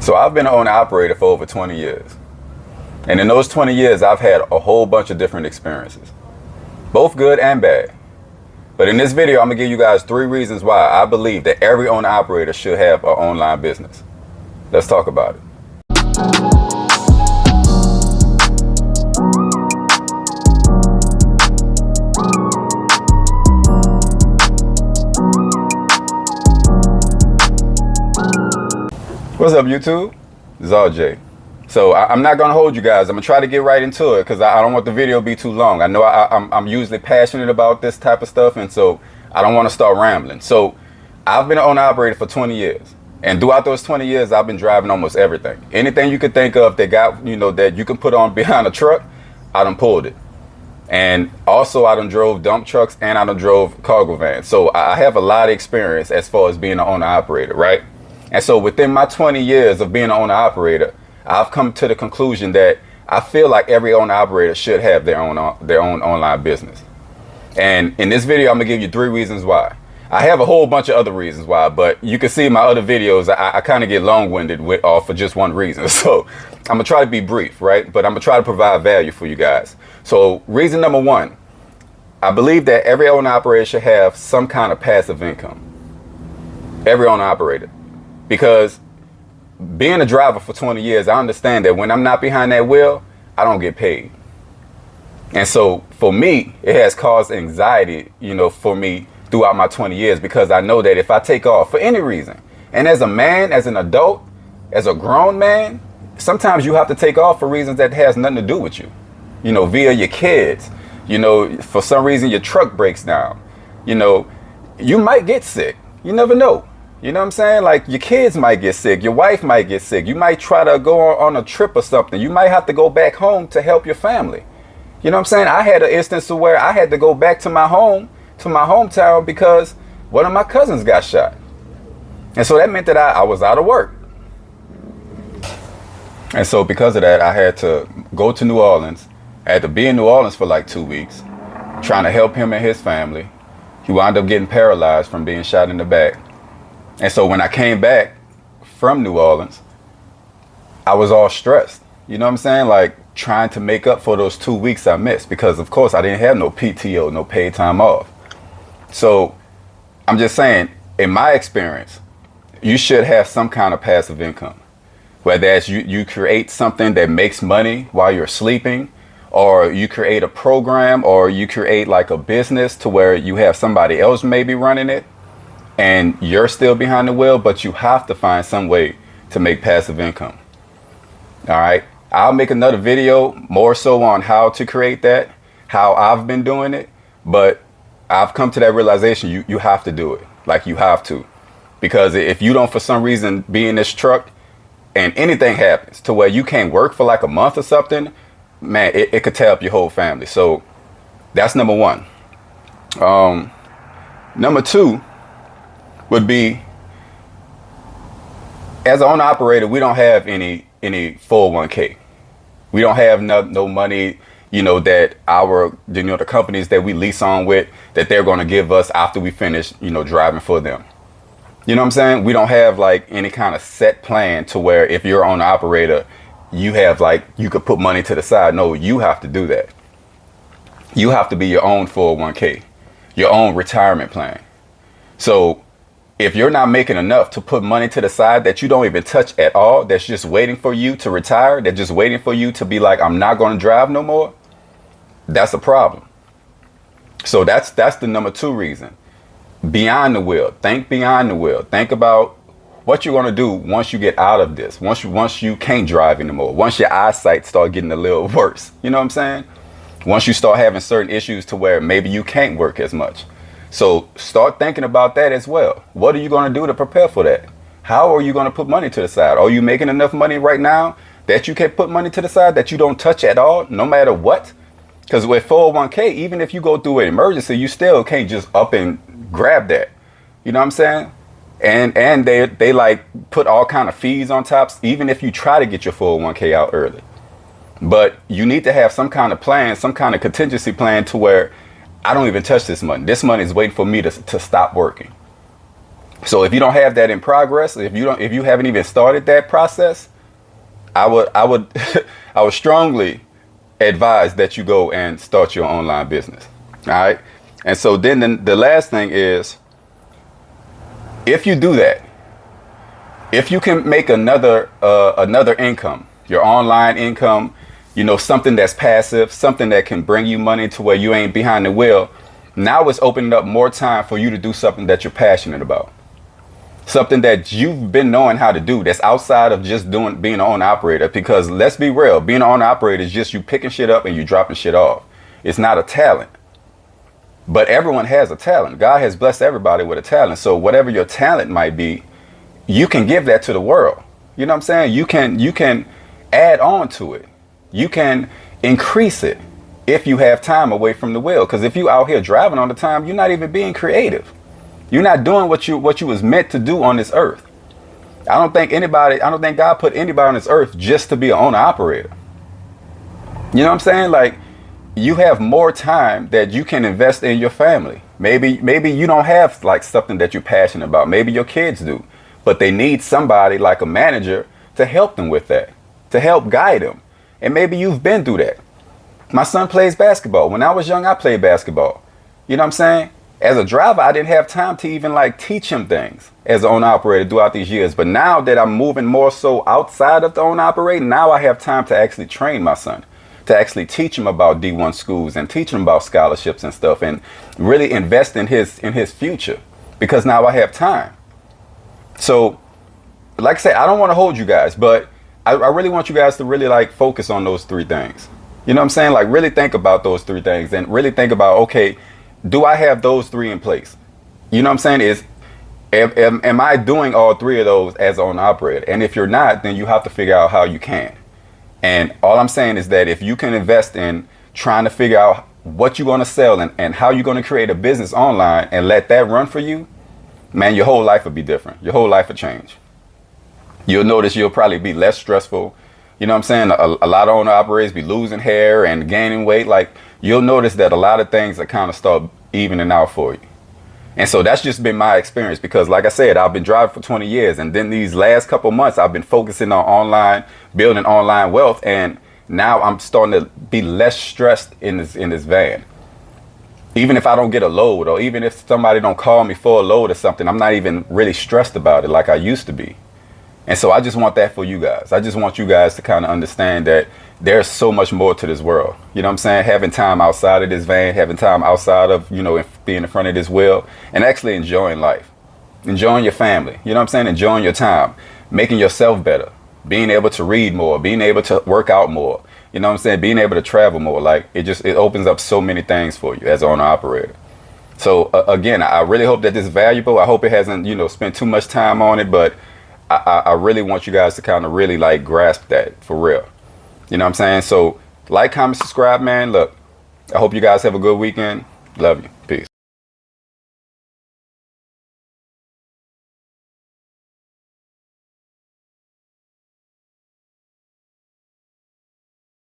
So I've been an owner operator for over 20 years. And in those 20 years, I've had a whole bunch of different experiences, both good and bad. But in this video, I'm gonna give you guys 3 reasons why I believe that every owner operator should have an online business. Let's talk about it. What's up, YouTube? This is RJ. So I'm not gonna hold you guys. I'm gonna try to get right into it because I don't want the video to be too long. I know I'm usually passionate about this type of stuff, and so I don't want to start rambling. So I've been an owner operator for 20 years, and throughout those 20 years, I've been driving almost everything. Anything you could think of that got, that you can put on behind a truck, I done pulled it. And also I done drove dump trucks and I done drove cargo vans. So I have a lot of experience as far as being an owner operator, right? And so within my 20 years of being an owner operator, I've come to the conclusion that I feel like every owner operator should have their own online business. And in this video, I'm gonna give you 3 reasons why. I have a whole bunch of other reasons why, but you can see in my other videos, I kind of get long-winded for just one reason. So I'm gonna try to be brief, right? But I'm gonna try to provide value for you guys. So reason number 1, I believe that every owner operator should have some kind of passive income. Every owner operator. Because being a driver for 20 years, I understand that when I'm not behind that wheel, I don't get paid. And so for me, it has caused anxiety, for me throughout my 20 years, because I know that if I take off for any reason, and as a man, as an adult, as a grown man, sometimes you have to take off for reasons that has nothing to do with you, via your kids, for some reason your truck breaks down, you might get sick. You never know. You know what I'm saying? Like your kids might get sick. Your wife might get sick. You might try to go on a trip or something. You might have to go back home to help your family. You know what I'm saying? I had an instance where I had to go back to my hometown because one of my cousins got shot. And so that meant that I was out of work. And so because of that, I had to go to New Orleans. I had to be in New Orleans for like 2 weeks, trying to help him and his family. He wound up getting paralyzed from being shot in the back. And so when I came back from New Orleans, I was all stressed. You know what I'm saying? Like trying to make up for those 2 weeks I missed, because of course I didn't have no PTO, no paid time off. So I'm just saying, in my experience, you should have some kind of passive income. Whether that's you create something that makes money while you're sleeping, or you create a program, or you create like a business to where you have somebody else maybe running it, and you're still behind the wheel, but you have to find some way to make passive income. All right. I'll make another video more so on how to create that, how I've been doing it. But I've come to that realization, you have to do it. Like you have to. Because if you don't, for some reason, be in this truck and anything happens to where you can't work for like a month or something, man, it could tear up your whole family. So that's number 1. Number 2 would be, as an owner operator, we don't have any 401k. We don't have no money, that the companies that we lease on with, that they're going to give us after we finish, driving for them. You know what I'm saying? We don't have like any kind of set plan to where if you're an owner operator, you have like, you could put money to the side. No, you have to do that. You have to be your own 401k, your own retirement plan. So if you're not making enough to put money to the side that you don't even touch at all, that's just waiting for you to retire, that's just waiting for you to be like, I'm not going to drive no more, that's a problem. So that's the number 2 reason. Beyond the wheel. Think beyond the wheel. Think about what you're going to do once you get out of this. Once you can't drive anymore. Once your eyesight start getting a little worse. You know what I'm saying? Once you start having certain issues to where maybe you can't work as much. So start thinking about that as well. What are you going to do to prepare for that? How are you going to put money to the side? Are you making enough money right now that you can put money to the side that you don't touch at all, no matter what? Because with 401k, even if you go through an emergency, you still can't just up and grab that. You know what I'm saying? And they like put all kind of fees on top, even if you try to get your 401k out early. But you need to have some kind of plan, some kind of contingency plan to where I don't even touch this money. This money is waiting for me to stop working. So if you don't have that in progress, if you haven't even started that process, I would I would strongly advise that you go and start your online business. All right. And so then the last thing is, if you do that, if you can make another income, your online income, something that's passive, something that can bring you money to where you ain't behind the wheel. Now it's opening up more time for you to do something that you're passionate about. Something that you've been knowing how to do that's outside of just being an owner operator. Because let's be real, being an owner operator is just you picking shit up and you dropping shit off. It's not a talent. But everyone has a talent. God has blessed everybody with a talent. So whatever your talent might be, you can give that to the world. You know what I'm saying? You can add on to it. You can increase it if you have time away from the wheel. Because if you out here driving on the time, you're not even being creative. You're not doing what you was meant to do on this earth. I don't think God put anybody on this earth just to be an owner operator. You know what I'm saying? Like, you have more time that you can invest in your family. Maybe you don't have like something that you're passionate about. Maybe your kids do, but they need somebody like a manager to help them with that, to help guide them. And maybe you've been through that. My son plays basketball. When I was young, I played basketball. You know what I'm saying? As a driver, I didn't have time to even like teach him things as an owner operator throughout these years. But now that I'm moving more so outside of the owner operator, now I have time to actually train my son, to actually teach him about D1 schools and teach him about scholarships and stuff, and really invest in his future, because now I have time. So, like I said, I don't want to hold you guys, but I really want you guys to really like focus on those three things. You know what I'm saying? Like, really think about those three things and really think about, okay, do I have those three in place? You know what I'm saying? Am I doing all three of those as an owner operator? And if you're not, then you have to figure out how you can. And all I'm saying is that if you can invest in trying to figure out what you're going to sell and how you're going to create a business online and let that run for you, man, your whole life will be different. Your whole life will change. You'll notice you'll probably be less stressful. You know what I'm saying? A lot of owner operators be losing hair and gaining weight. Like, you'll notice that a lot of things are kind of start evening out for you. And so that's just been my experience, because like I said, I've been driving for 20 years. And then these last couple months, I've been focusing on online, building online wealth. And now I'm starting to be less stressed in this van. Even if I don't get a load, or even if somebody don't call me for a load or something, I'm not even really stressed about it like I used to be. And so I just want that for you guys. I just want you guys to kind of understand that there's so much more to this world. You know what I'm saying? Having time outside of this van, having time outside of, being in front of this wheel, and actually enjoying life, enjoying your family. You know what I'm saying? Enjoying your time, making yourself better, being able to read more, being able to work out more. You know what I'm saying? Being able to travel more. Like, it opens up so many things for you as an owner operator. So again, I really hope that this is valuable. I hope it hasn't, spent too much time on it, but I really want you guys to kind of really like grasp that for real. You know what I'm saying? So like, comment, subscribe, man. Look, I hope you guys have a good weekend. Love you. Peace.